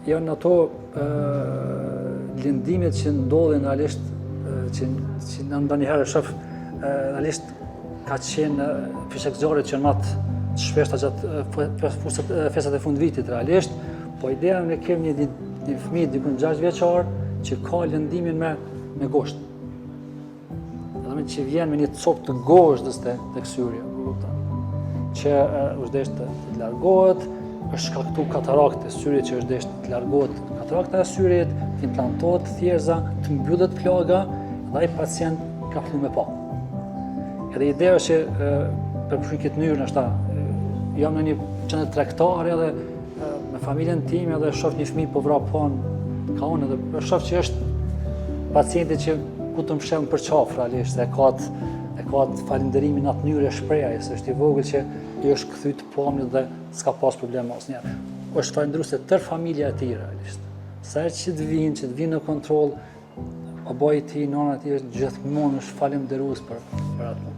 janë ato lëndimet që ndodhin realisht, që në ndonjëherë shoh realisht ka qenë fishekzorët që në matë të shpeshta gjatë festat e fund vitit realisht, po ideja ne kemi një fëmijë dikun 6 vjeçar që ka lëndimin me gosht. Që vjen me një copë të goshtës tek syri, që është desht të largohet, është shkaktu katarakte syrit që është desht të largohet katarakta e syrit, të implantohet thjerza, të mbyllet plaga dhe ai pacient ka fillu me pa. Edhe ideja është që për këtë mënyrë është jam në një qendër tregtare dhe me familjen time edhe shoh një fëmijë po vrap pan ka unë edhe shoh që është pacienti që ku të mshem për qafë realisht, e ka falënderimin atë mënyrë e shprehjes, është i vogël që i është kthy të pamjet dhe s'ka pas problem asnjëherë. Është falëndruese tërë familja e tij realisht. Sa herë që të vinë në kontroll, babai i tij, nana e tij është gjithmonë është falënderues për atë.